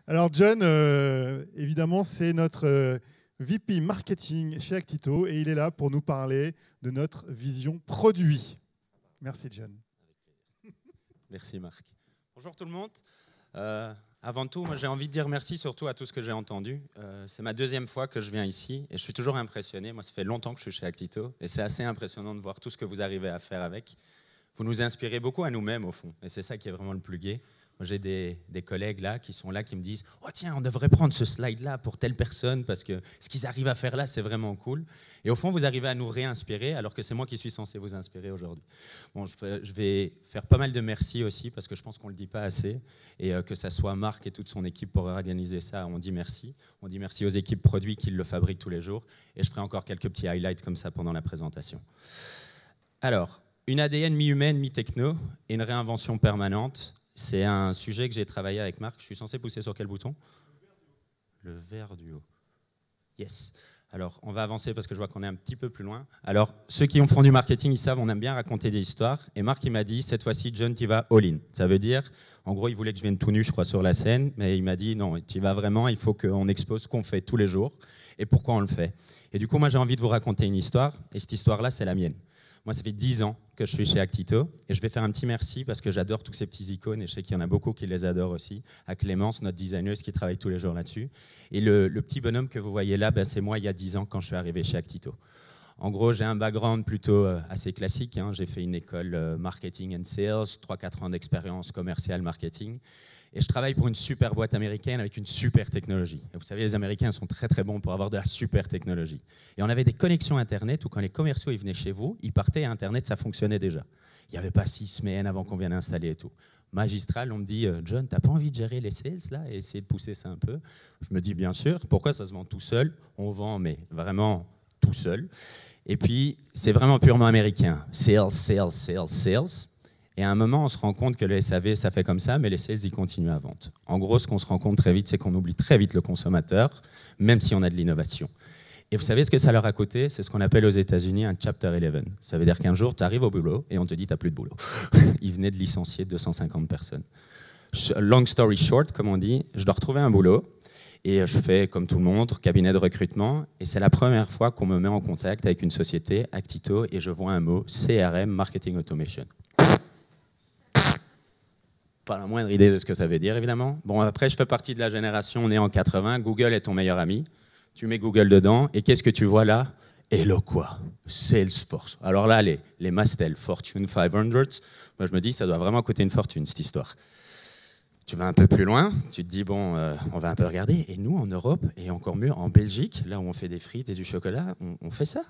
Alors John, évidemment, c'est notre VP Marketing chez Actito et il est là pour nous parler de notre vision produit. Merci John. Merci Marc. Bonjour tout le monde. Avant tout, moi, j'ai envie de dire merci surtout à tout ce que j'ai entendu. C'est ma deuxième fois que je viens ici et je suis toujours impressionné. Moi, ça fait longtemps que je suis chez Actito et c'est assez impressionnant de voir tout ce que vous arrivez à faire avec. Vous nous inspirez beaucoup à nous-mêmes au fond et c'est ça qui est vraiment le plus gai. J'ai des collègues là qui sont là, qui me disent « Oh tiens, on devrait prendre ce slide-là pour telle personne parce que ce qu'ils arrivent à faire là, c'est vraiment cool. » Et au fond, vous arrivez à nous réinspirer alors que c'est moi qui suis censé vous inspirer aujourd'hui. Bon, je vais faire pas mal de merci aussi parce que je pense qu'on ne le dit pas assez et que ça soit Marc et toute son équipe pour organiser ça, on dit merci. On dit merci aux équipes produits qui le fabriquent tous les jours et je ferai encore quelques petits highlights comme ça pendant la présentation. Alors, une ADN mi-humaine, mi-techno et une réinvention permanente. C'est un sujet que j'ai travaillé avec Marc. Je suis censé pousser sur quel bouton? Le vert du haut. Yes. Alors, on va avancer parce que je vois qu'on est un petit peu plus loin. Alors, ceux qui font du marketing, ils savent, on aime bien raconter des histoires. Et Marc, il m'a dit, cette fois-ci, John, tu vas all-in. Ça veut dire, en gros, il voulait que je vienne tout nu, je crois, sur la scène. Mais il m'a dit, non, tu vas vraiment, il faut qu'on expose ce qu'on fait tous les jours et pourquoi on le fait. Et du coup, moi, j'ai envie de vous raconter une histoire. Et cette histoire-là, c'est la mienne. Moi, ça fait 10 ans que je suis chez Actito et je vais faire un petit merci parce que j'adore tous ces petits icônes et je sais qu'il y en a beaucoup qui les adorent aussi. À Clémence, notre designeuse qui travaille tous les jours là-dessus. Et le petit bonhomme que vous voyez là, c'est moi il y a 10 ans quand je suis arrivé chez Actito. En gros, j'ai un background plutôt assez classique. J'ai fait une école marketing and sales, 3-4 ans d'expérience commerciale marketing. Et je travaille pour une super boîte américaine avec une super technologie. Et vous savez, les Américains sont très très bons pour avoir de la super technologie. Et on avait des connexions Internet où quand les commerciaux ils venaient chez vous, ils partaient à Internet, ça fonctionnait déjà. Il n'y avait pas 6 semaines avant qu'on vienne installer et tout. Magistral, on me dit « John, t'as pas envie de gérer les sales là et essayer de pousser ça un peu ?» Je me dis « Bien sûr, pourquoi ça se vend tout seul ?» On vend, mais vraiment tout seul. Et puis, c'est vraiment purement américain. Sales, sales, sales, sales. Et à un moment, on se rend compte que le SAV, ça fait comme ça, mais les sales, ils continuent à vendre. En gros, ce qu'on se rend compte très vite, c'est qu'on oublie très vite le consommateur, même si on a de l'innovation. Et vous savez ce que ça leur a coûté? C'est ce qu'on appelle aux États-Unis un Chapter 11. Ça veut dire qu'un jour, tu arrives au boulot et on te dit, tu n'as plus de boulot. Ils venaient de licencier 250 personnes. Long story short, comme on dit, je dois retrouver un boulot. Et je fais, comme tout le monde, cabinet de recrutement. Et c'est la première fois qu'on me met en contact avec une société, Actito, et je vois un mot, CRM, Marketing Automation. Pas la moindre idée de ce que ça veut dire, évidemment. Bon, après, je fais partie de la génération née en 80. Google est ton meilleur ami. Tu mets Google dedans, et qu'est-ce que tu vois là? Eloqua, Salesforce. Alors là, les Mastel, Fortune 500, moi je me dis, ça doit vraiment coûter une fortune, cette histoire. Tu vas un peu plus loin, tu te dis, bon, on va un peu regarder. Et nous, en Europe, et encore mieux, en Belgique, là où on fait des frites et du chocolat, on fait ça.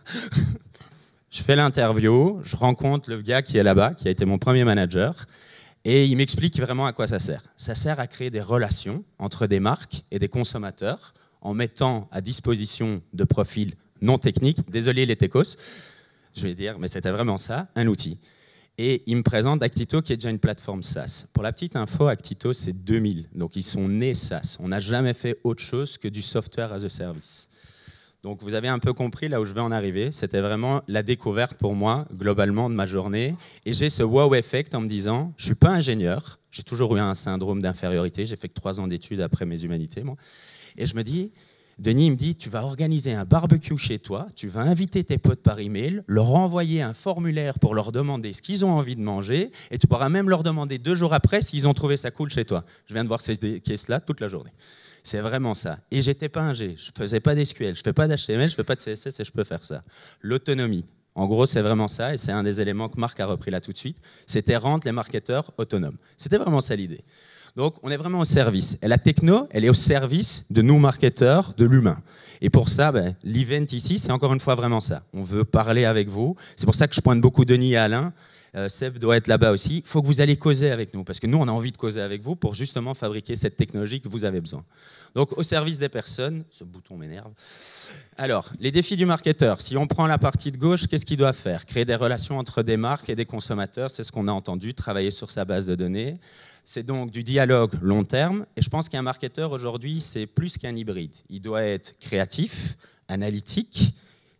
Je fais l'interview, je rencontre le gars qui est là-bas, qui a été mon premier manager, et il m'explique vraiment à quoi ça sert. Ça sert à créer des relations entre des marques et des consommateurs en mettant à disposition de profils non techniques, désolé les techos, je vais dire, mais c'était vraiment ça, un outil. Et il me présente Actito qui est déjà une plateforme SaaS. Pour la petite info, Actito c'est 2000, donc ils sont nés SaaS. On n'a jamais fait autre chose que du software as a service. Donc vous avez un peu compris là où je vais en arriver. C'était vraiment la découverte pour moi, globalement, de ma journée. Et j'ai ce wow effect en me disant, je ne suis pas ingénieur, j'ai toujours eu un syndrome d'infériorité, j'ai fait que 3 ans d'études après mes humanités, moi. Et je me dis, Denis, il me dit, tu vas organiser un barbecue chez toi, tu vas inviter tes potes par email, leur envoyer un formulaire pour leur demander ce qu'ils ont envie de manger, et tu pourras même leur demander 2 jours après s'ils ont trouvé ça cool chez toi. Je viens de voir ces caisses-là toute la journée. C'est vraiment ça. Et j'étais pas ingé, je faisais pas d'SQL, je fais pas d'HTML, je fais pas de CSS et je peux faire ça. L'autonomie. En gros, c'est vraiment ça, et c'est un des éléments que Marc a repris là tout de suite. C'était rendre les marketeurs autonomes. C'était vraiment ça l'idée. Donc, on est vraiment au service. Et la techno, elle est au service de nous, marketeurs, de l'humain. Et pour ça, l'event ici, c'est encore une fois vraiment ça. On veut parler avec vous. C'est pour ça que je pointe beaucoup Denis et Alain. Seb doit être là-bas aussi. Il faut que vous allez causer avec nous, parce que nous, on a envie de causer avec vous pour justement fabriquer cette technologie que vous avez besoin. Donc, au service des personnes, ce bouton m'énerve. Alors, les défis du marketeur. Si on prend la partie de gauche, qu'est-ce qu'il doit faire? Créer des relations entre des marques et des consommateurs, c'est ce qu'on a entendu, travailler sur sa base de données. C'est donc du dialogue long terme. Et je pense qu'un marketeur aujourd'hui, c'est plus qu'un hybride. Il doit être créatif, analytique,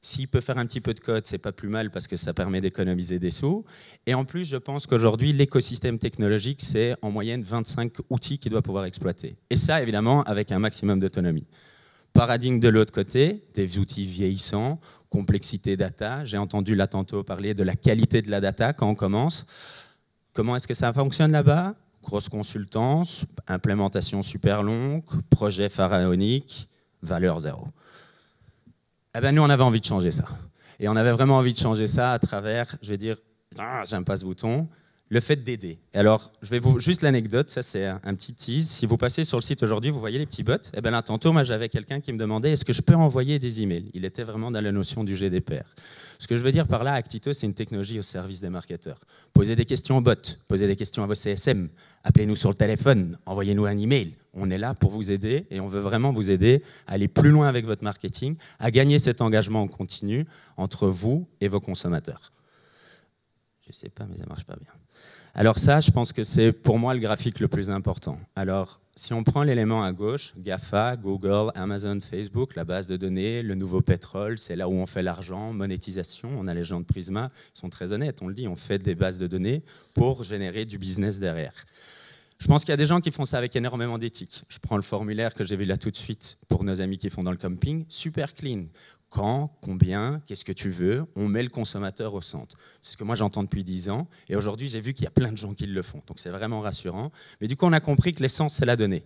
S'il peut faire un petit peu de code, c'est pas plus mal parce que ça permet d'économiser des sous. Et en plus, je pense qu'aujourd'hui, l'écosystème technologique, c'est en moyenne 25 outils qu'il doit pouvoir exploiter. Et ça, évidemment, avec un maximum d'autonomie. Paradigme de l'autre côté, des outils vieillissants, complexité data. J'ai entendu là tantôt parler de la qualité de la data quand on commence. Comment est-ce que ça fonctionne là-bas? Grosse consultance, implémentation super longue, projet pharaonique, valeur zéro. Eh ben, nous, on avait envie de changer ça. Et on avait vraiment envie de changer ça à travers, je vais dire, j'aime pas ce bouton, le fait d'aider. Alors, je vais vous juste l'anecdote, ça c'est un petit tease. Si vous passez sur le site aujourd'hui, vous voyez les petits bots. Eh ben là, tantôt, moi, j'avais quelqu'un qui me demandait est-ce que je peux envoyer des emails. Il était vraiment dans la notion du GDPR. Ce que je veux dire par là, Actito, c'est une technologie au service des marketeurs. Posez des questions aux bots, posez des questions à vos CSM, appelez-nous sur le téléphone, envoyez-nous un email. On est là pour vous aider et on veut vraiment vous aider à aller plus loin avec votre marketing, à gagner cet engagement en continu entre vous et vos consommateurs. Je ne sais pas, mais ça ne marche pas bien. Alors ça, je pense que c'est pour moi le graphique le plus important. Alors, si on prend l'élément à gauche, GAFA, Google, Amazon, Facebook, la base de données, le nouveau pétrole, c'est là où on fait l'argent, monétisation. On a les gens de Prisma, ils sont très honnêtes, on le dit, on fait des bases de données pour générer du business derrière. Je pense qu'il y a des gens qui font ça avec énormément d'éthique. Je prends le formulaire que j'ai vu là tout de suite pour nos amis qui font dans le camping, super clean. Quand, combien, qu'est-ce que tu veux, on met le consommateur au centre. C'est ce que moi j'entends depuis 10 ans et aujourd'hui j'ai vu qu'il y a plein de gens qui le font, donc c'est vraiment rassurant. Mais du coup on a compris que l'essence c'est la donnée.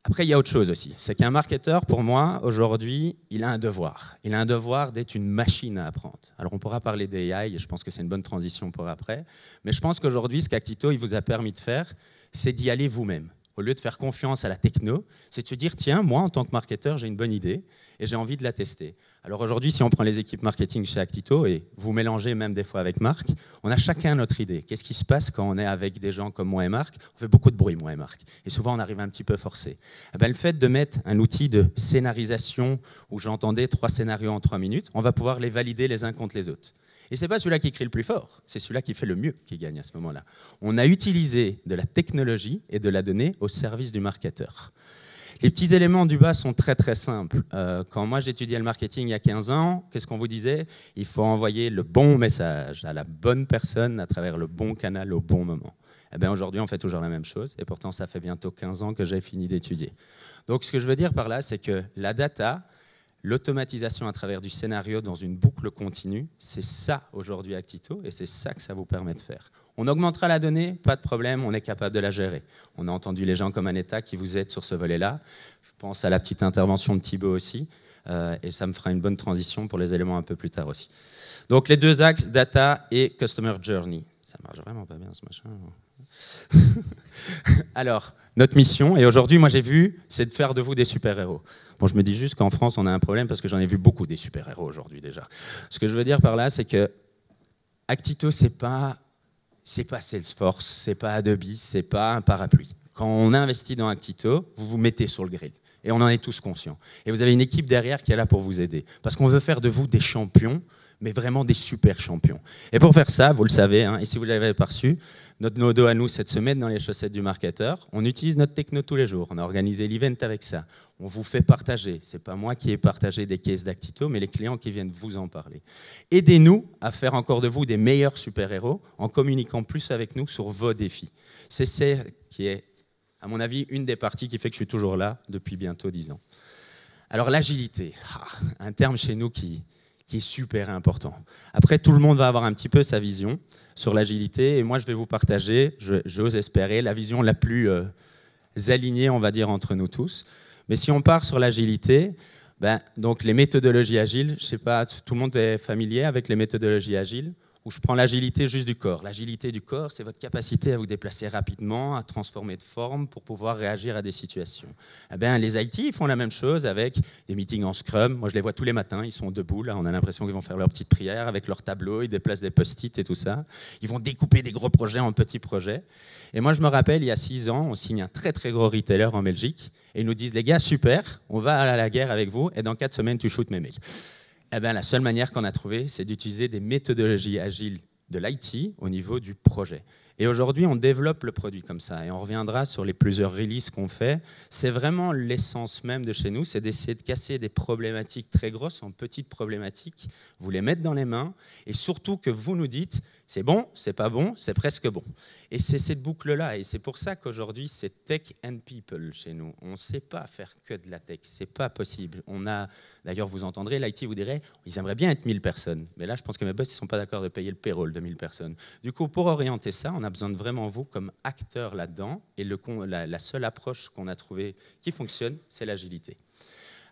Après il y a autre chose aussi, c'est qu'un marketeur pour moi aujourd'hui il a un devoir. Il a un devoir d'être une machine à apprendre. Alors on pourra parler d'AI et je pense que c'est une bonne transition pour après, mais je pense qu'aujourd'hui ce qu'Actito il vous a permis de faire, c'est d'y aller vous-même. Au lieu de faire confiance à la techno, c'est de se dire, tiens, moi, en tant que marketeur, j'ai une bonne idée et j'ai envie de la tester. Alors aujourd'hui, si on prend les équipes marketing chez Actito et vous mélangez même des fois avec Marc, on a chacun notre idée. Qu'est-ce qui se passe quand on est avec des gens comme moi et Marc? On fait beaucoup de bruit, moi et Marc. Et souvent, on arrive un petit peu forcé. Eh bien, le fait de mettre un outil de scénarisation où j'entendais 3 scénarios en 3 minutes, on va pouvoir les valider les uns contre les autres. Et ce n'est pas celui-là qui crie le plus fort, c'est celui-là qui fait le mieux qui gagne à ce moment-là. On a utilisé de la technologie et de la donnée au service du marketeur. Les petits éléments du bas sont très très simples. Quand moi j'étudiais le marketing il y a 15 ans, qu'est-ce qu'on vous disait? Il faut envoyer le bon message à la bonne personne à travers le bon canal au bon moment. Eh bien, aujourd'hui, on fait toujours la même chose et pourtant ça fait bientôt 15 ans que j'ai fini d'étudier. Donc ce que je veux dire par là, c'est que la data, l'automatisation à travers du scénario dans une boucle continue, c'est ça aujourd'hui Actito et c'est ça que ça vous permet de faire. On augmentera la donnée, pas de problème, on est capable de la gérer. On a entendu les gens comme Aneta qui vous aident sur ce volet-là. Je pense à la petite intervention de Thibaut aussi et ça me fera une bonne transition pour les éléments un peu plus tard aussi. Donc les deux axes, data et customer journey. Ça marche vraiment pas bien ce machin. Alors, notre mission, et aujourd'hui, moi j'ai vu, c'est de faire de vous des super-héros. Bon, je me dis juste qu'en France, on a un problème parce que j'en ai vu beaucoup des super-héros aujourd'hui déjà. Ce que je veux dire par là, c'est que Actito, c'est pas Salesforce, c'est pas Adobe, c'est pas un parapluie. Quand on investit dans Actito, vous vous mettez sur le grill. Et on en est tous conscients. Et vous avez une équipe derrière qui est là pour vous aider. Parce qu'on veut faire de vous des champions, mais vraiment des super champions. Et pour faire ça, vous le savez, hein, et si vous ne l'avez pas reçu, notre modo à nous, c'est de se mettre dans les chaussettes du marketeur. On utilise notre techno tous les jours. On a organisé l'event avec ça. On vous fait partager. Ce n'est pas moi qui ai partagé des cases d'Actito, mais les clients qui viennent vous en parler. Aidez-nous à faire encore de vous des meilleurs super-héros en communiquant plus avec nous sur vos défis. C'est ça qui est, à mon avis, une des parties qui fait que je suis toujours là depuis bientôt 10 ans. Alors l'agilité, un terme chez nous qui est super important. Après, tout le monde va avoir un petit peu sa vision sur l'agilité, et moi, je vais vous partager, j'ose espérer, la vision la plus alignée, on va dire, entre nous tous. Mais si on part sur l'agilité, donc les méthodologies agiles, je ne sais pas, tout le monde est familier avec les méthodologies agiles, où je prends l'agilité juste du corps. L'agilité du corps, c'est votre capacité à vous déplacer rapidement, à transformer de forme pour pouvoir réagir à des situations. Eh bien, les IT ils font la même chose avec des meetings en Scrum. Moi, je les vois tous les matins, ils sont debout, là, on a l'impression qu'ils vont faire leur petite prière avec leur tableau, ils déplacent des post-it et tout ça. Ils vont découper des gros projets en petits projets. Et moi, je me rappelle, il y a 6 ans, on signe un très très gros retailer en Belgique et ils nous disent, les gars, super, on va à la guerre avec vous et dans 4 semaines, tu shootes mes mails. Eh bien, la seule manière qu'on a trouvée, c'est d'utiliser des méthodologies agiles de l'IT au niveau du projet. Et aujourd'hui, on développe le produit comme ça. Et on reviendra sur les plusieurs releases qu'on fait. C'est vraiment l'essence même de chez nous, c'est d'essayer de casser des problématiques très grosses en petites problématiques, vous les mettre dans les mains, et surtout que vous nous dites, c'est bon, c'est pas bon, c'est presque bon. Et c'est cette boucle-là. Et c'est pour ça qu'aujourd'hui, c'est tech and people chez nous. On ne sait pas faire que de la tech. C'est pas possible. D'ailleurs, vous entendrez, l'IT vous dirait, ils aimeraient bien être 1000 personnes. Mais là, je pense que mes boss, ils ne sont pas d'accord de payer le payroll de 1000 personnes. Du coup, pour orienter ça, on a besoin de vraiment vous comme acteur là-dedans. Et la seule approche qu'on a trouvée qui fonctionne, c'est l'agilité.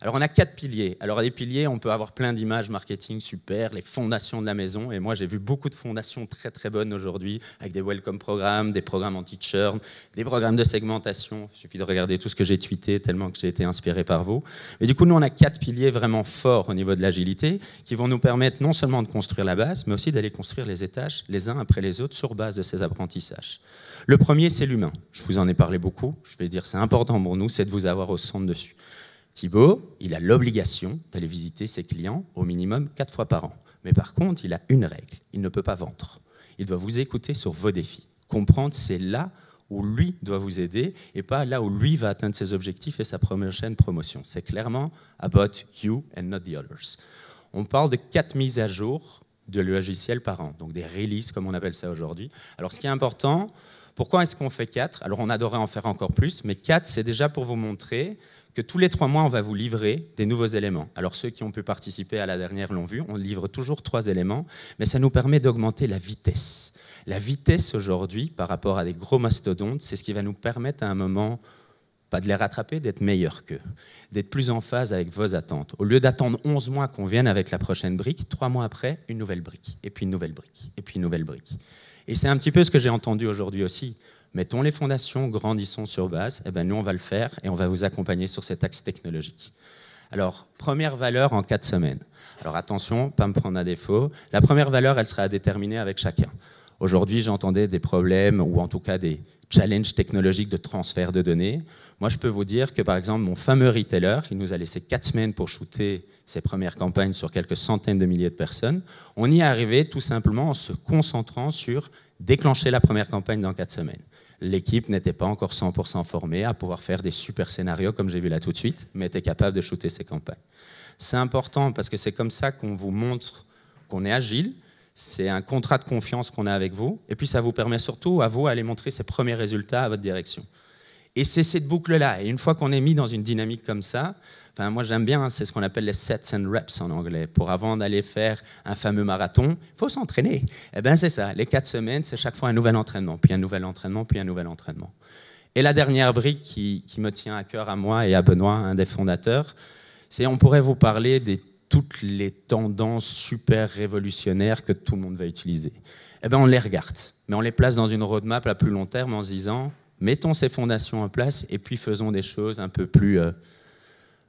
Alors, on a 4 piliers. Alors, les piliers, on peut avoir plein d'images marketing super, les fondations de la maison. Et moi, j'ai vu beaucoup de fondations très, très bonnes aujourd'hui, avec des welcome programmes, des programmes anti-churn, des programmes de segmentation. Il suffit de regarder tout ce que j'ai tweeté, tellement que j'ai été inspiré par vous. Mais du coup, nous, on a 4 piliers vraiment forts au niveau de l'agilité, qui vont nous permettre non seulement de construire la base, mais aussi d'aller construire les étages, les uns après les autres, sur base de ces apprentissages. Le premier, c'est l'humain. Je vous en ai parlé beaucoup. Je vais dire, c'est important pour nous, c'est de vous avoir au centre dessus. Thibaut, il a l'obligation d'aller visiter ses clients au minimum 4 fois par an. Mais par contre, il a une règle, il ne peut pas vendre. Il doit vous écouter sur vos défis. Comprendre, c'est là où lui doit vous aider et pas là où lui va atteindre ses objectifs et sa prochaine promotion. C'est clairement about you and not the others. On parle de 4 mises à jour de logiciel par an, donc des releases comme on appelle ça aujourd'hui. Alors ce qui est important, pourquoi est-ce qu'on fait 4 ? Alors on adorait en faire encore plus, mais 4 c'est déjà pour vous montrer que tous les 3 mois, on va vous livrer des nouveaux éléments. Alors ceux qui ont pu participer à la dernière l'ont vu, on livre toujours 3 éléments, mais ça nous permet d'augmenter la vitesse. La vitesse aujourd'hui, par rapport à des gros mastodontes, c'est ce qui va nous permettre à un moment, pas de les rattraper, d'être meilleurs qu'eux, d'être plus en phase avec vos attentes. Au lieu d'attendre 11 mois qu'on vienne avec la prochaine brique, 3 mois après, une nouvelle brique, et puis une nouvelle brique, et puis une nouvelle brique. Et c'est un petit peu ce que j'ai entendu aujourd'hui aussi. Mettons les fondations, grandissons sur base, eh bien nous on va le faire et on va vous accompagner sur cet axe technologique. Alors, première valeur en 4 semaines. Alors attention, pas me prendre à défaut. La première valeur, elle sera à déterminer avec chacun. Aujourd'hui, j'entendais des problèmes ou en tout cas des challenges technologiques de transfert de données. Moi, je peux vous dire que par exemple, mon fameux retailer, il nous a laissé 4 semaines pour shooter ses premières campagnes sur quelques centaines de milliers de personnes. On y est arrivé tout simplement en se concentrant sur déclencher la première campagne dans 4 semaines. L'équipe n'était pas encore 100% formée à pouvoir faire des super scénarios, comme j'ai vu là tout de suite, mais était capable de shooter ses campagnes. C'est important parce que c'est comme ça qu'on vous montre qu'on est agile, c'est un contrat de confiance qu'on a avec vous, et puis ça vous permet surtout à vous d'aller montrer ses premiers résultats à votre direction. Et c'est cette boucle-là, et une fois qu'on est mis dans une dynamique comme ça, enfin, moi j'aime bien, c'est ce qu'on appelle les sets and reps en anglais. Pour avant d'aller faire un fameux marathon, il faut s'entraîner. Eh bien c'est ça, les 4 semaines, c'est chaque fois un nouvel entraînement, puis un nouvel entraînement, puis un nouvel entraînement. Et la dernière brique qui me tient à cœur à moi et à Benoît, un des fondateurs, c'est on pourrait vous parler de toutes les tendances super révolutionnaires que tout le monde va utiliser. Eh bien on les regarde, mais on les place dans une roadmap à plus long terme en se disant, mettons ces fondations en place et puis faisons des choses un peu plus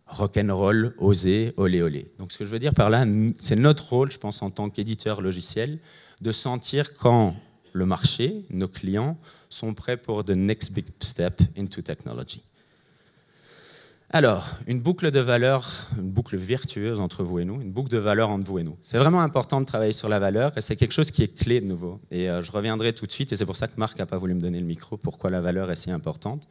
rock'n'roll, osées, olé olé. Donc ce que je veux dire par là, c'est notre rôle, je pense, en tant qu'éditeur logiciel, de sentir quand le marché, nos clients, sont prêts pour the next big step into technology. Alors, une boucle de valeur, une boucle vertueuse entre vous et nous, une boucle de valeur entre vous et nous. C'est vraiment important de travailler sur la valeur et c'est quelque chose qui est clé de nouveau. Et je reviendrai tout de suite et c'est pour ça que Marc n'a pas voulu me donner le micro, pourquoi la valeur est si importante.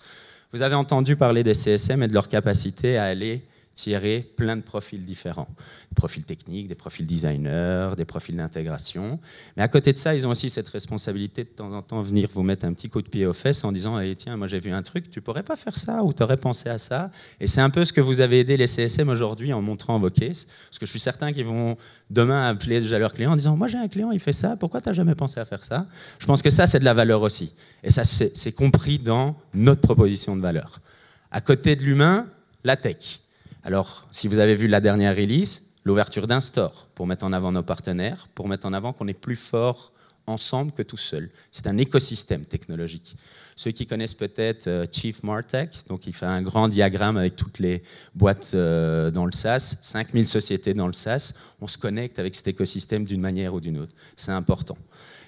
Vous avez entendu parler des CSM et de leur capacité à aller tirer plein de profils différents. Des profils techniques, des profils designers, des profils d'intégration. Mais à côté de ça, ils ont aussi cette responsabilité de temps en temps venir vous mettre un petit coup de pied aux fesses en disant hey, « Tiens, moi j'ai vu un truc, tu pourrais pas faire ça ou tu aurais pensé à ça ?» Et c'est un peu ce que vous avez aidé les CSM aujourd'hui en montrant vos cases. Parce que je suis certain qu'ils vont demain appeler déjà leurs clients en disant « Moi j'ai un client, il fait ça, pourquoi tu n'as jamais pensé à faire ça ?» Je pense que ça, c'est de la valeur aussi. Et ça, c'est compris dans notre proposition de valeur. À côté de l'humain, la tech. Alors, si vous avez vu la dernière release, l'ouverture d'un store pour mettre en avant nos partenaires, pour mettre en avant qu'on est plus fort ensemble que tout seul. C'est un écosystème technologique. Ceux qui connaissent peut-être Chief Martech, donc il fait un grand diagramme avec toutes les boîtes dans le SaaS, 5000 sociétés dans le SaaS, on se connecte avec cet écosystème d'une manière ou d'une autre. C'est important.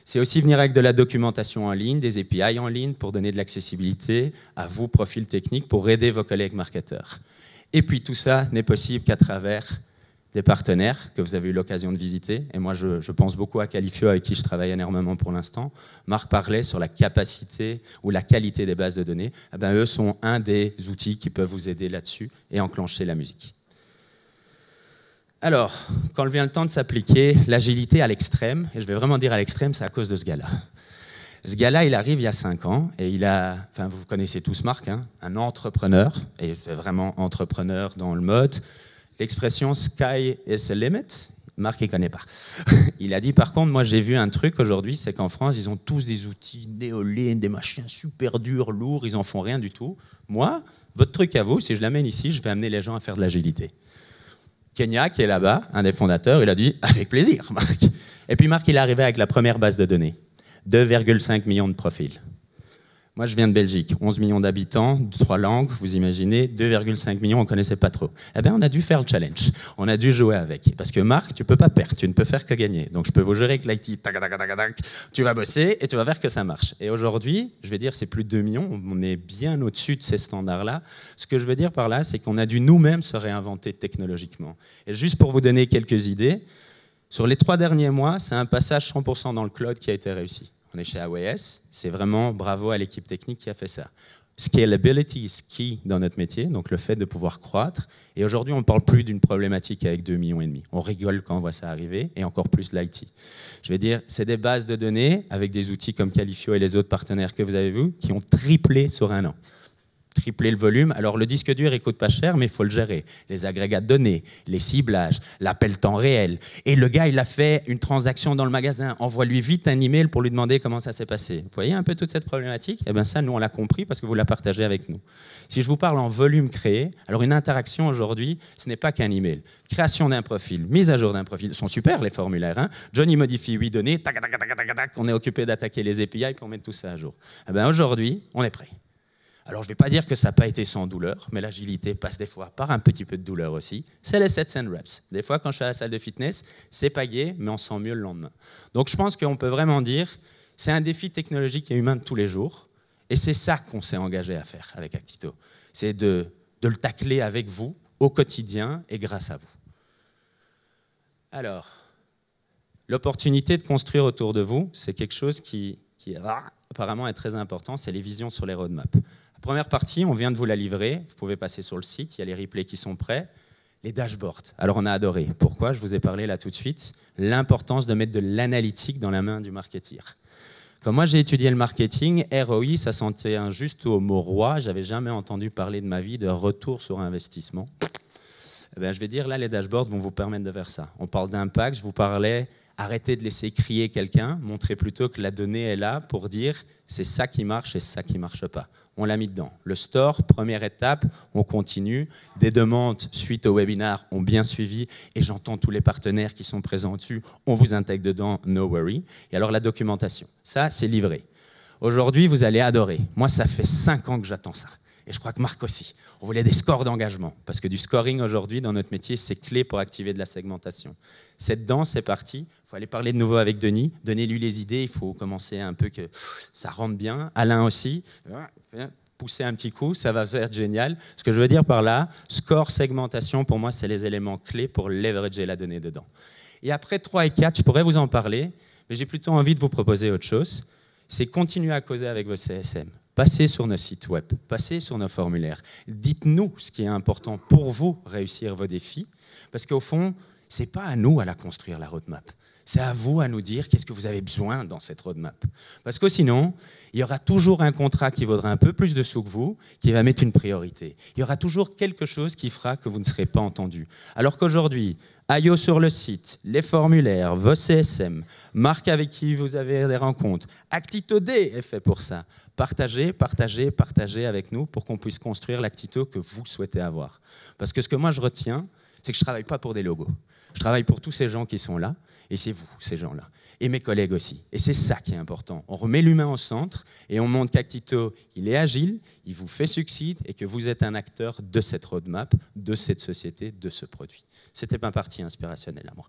C'est aussi venir avec de la documentation en ligne, des API en ligne pour donner de l'accessibilité à vos profils techniques pour aider vos collègues marketeurs. Et puis tout ça n'est possible qu'à travers des partenaires que vous avez eu l'occasion de visiter. Et moi, je pense beaucoup à Qualifio, avec qui je travaille énormément pour l'instant. Marc parlait sur la capacité ou la qualité des bases de données. Eh bien, eux sont un des outils qui peuvent vous aider là-dessus et enclencher la musique. Alors, quand vient le temps de s'appliquer, l'agilité à l'extrême, et je vais vraiment dire à l'extrême, c'est à cause de ce gars-là. Ce gars-là, il arrive il y a 5 ans, et vous connaissez tous Marc, hein, un entrepreneur, et vraiment entrepreneur dans le mode. L'expression « sky is the limit », Marc, il ne connaît pas. Il a dit, par contre, moi j'ai vu un truc aujourd'hui, c'est qu'en France, ils ont tous des outils néolines, des machines super dures, lourds, ils n'en font rien du tout. Moi, votre truc à vous, si je l'amène ici, je vais amener les gens à faire de l'agilité. Kenya, qui est là-bas, un des fondateurs, il a dit, avec plaisir, Marc. Et puis Marc, il est arrivé avec la première base de données, 2,5 millions de profils. Moi, je viens de Belgique, 11 millions d'habitants, 3 langues, vous imaginez, 2,5 millions, on ne connaissait pas trop. Eh bien, on a dû faire le challenge, on a dû jouer avec. Parce que Marc, tu ne peux pas perdre, tu ne peux faire que gagner. Donc, je peux vous gérer avec l'IT, tu vas bosser et tu vas faire que ça marche. Et aujourd'hui, je vais dire, c'est plus de 2 millions, on est bien au-dessus de ces standards-là. Ce que je veux dire par là, c'est qu'on a dû nous-mêmes se réinventer technologiquement. Et juste pour vous donner quelques idées, sur les 3 derniers mois, c'est un passage 100% dans le cloud qui a été réussi. On est chez AWS, c'est vraiment bravo à l'équipe technique qui a fait ça. Scalability is key dans notre métier, donc le fait de pouvoir croître. Et aujourd'hui, on ne parle plus d'une problématique avec 2,5 millions. On rigole quand on voit ça arriver, et encore plus l'IT. Je vais dire, c'est des bases de données avec des outils comme Qualifio et les autres partenaires que vous avez vus qui ont triplé sur 1 an. Tripler le volume. Alors le disque dur, il coûte pas cher, mais il faut le gérer. Les agrégats de données, les ciblages, l'appel temps réel. Et le gars, il a fait une transaction dans le magasin. Envoie-lui vite un email pour lui demander comment ça s'est passé. Vous voyez un peu toute cette problématique? Eh bien ça, nous, on l'a compris parce que vous la partagez avec nous. Si je vous parle en volume créé, alors une interaction aujourd'hui, ce n'est pas qu'un email. Création d'un profil, mise à jour d'un profil. Ils sont super, les formulaires. Hein. Johnny modifie 8 données, tac, tac, tac, tac, tac, on est occupé d'attaquer les API pour mettre tout ça à jour. Eh bien aujourd'hui, on est prêt. Alors, je ne vais pas dire que ça n'a pas été sans douleur, mais l'agilité passe des fois par un petit peu de douleur aussi. C'est les sets and reps. Des fois, quand je suis à la salle de fitness, c'est pas gai, mais on sent mieux le lendemain. Donc, je pense qu'on peut vraiment dire c'est un défi technologique et humain de tous les jours. Et c'est ça qu'on s'est engagé à faire avec Actito. C'est de le tacler avec vous au quotidien et grâce à vous. Alors, l'opportunité de construire autour de vous, c'est quelque chose qui apparemment est très important, c'est les visions sur les roadmaps. Première partie, on vient de vous la livrer. Vous pouvez passer sur le site, il y a les replays qui sont prêts. Les dashboards. Alors, on a adoré. Pourquoi? Je vous ai parlé là tout de suite. L'importance de mettre de l'analytique dans la main du marketeur. Quand moi, j'ai étudié le marketing, ROI, ça sentait injuste au mot roi. Je n'avais jamais entendu parler de ma vie de retour sur investissement. Eh bien, je vais dire, là, les dashboards vont vous permettre de faire ça. On parle d'impact. Je vous parlais, arrêtez de laisser crier quelqu'un. Montrez plutôt que la donnée est là pour dire, c'est ça qui marche et c'est ça qui ne marche pas. On l'a mis dedans. Le store, première étape, on continue. Des demandes suite au webinar ont bien suivi et j'entends tous les partenaires qui sont présents dessus. On vous intègre dedans, no worry. Et alors la documentation, ça c'est livré. Aujourd'hui, vous allez adorer. Moi, ça fait 5 ans que j'attends ça. Et je crois que Marc aussi. On voulait des scores d'engagement parce que du scoring aujourd'hui dans notre métier, c'est clé pour activer de la segmentation. C'est dedans, c'est parti. Il faut aller parler de nouveau avec Denis. Donnez-lui les idées. Il faut commencer un peu que ça rentre bien. Alain aussi. Pousser un petit coup, ça va être génial. Ce que je veux dire par là, score, segmentation, pour moi, c'est les éléments clés pour leverager la donnée dedans. Et après 3 et 4, je pourrais vous en parler, mais j'ai plutôt envie de vous proposer autre chose. C'est continuer à causer avec vos CSM. Passez sur nos sites web, passez sur nos formulaires. Dites-nous ce qui est important pour vous réussir vos défis, parce qu'au fond, ce n'est pas à nous à la construire, la roadmap. C'est à vous à nous dire qu'est-ce que vous avez besoin dans cette roadmap. Parce que sinon, il y aura toujours un contrat qui vaudra un peu plus de sous que vous, qui va mettre une priorité. Il y aura toujours quelque chose qui fera que vous ne serez pas entendu. Alors qu'aujourd'hui, IO sur le site, les formulaires, vos CSM, Marc avec qui vous avez des rencontres, Actito D est fait pour ça. Partagez, partagez, partagez avec nous pour qu'on puisse construire l'Actito que vous souhaitez avoir. Parce que ce que moi je retiens, c'est que je ne travaille pas pour des logos. Je travaille pour tous ces gens qui sont là, et c'est vous, ces gens-là. Et mes collègues aussi. Et c'est ça qui est important. On remet l'humain au centre et on montre qu'Actito, il est agile, il vous fait succès et que vous êtes un acteur de cette roadmap, de cette société, de ce produit. C'était ma partie inspirationnelle à moi.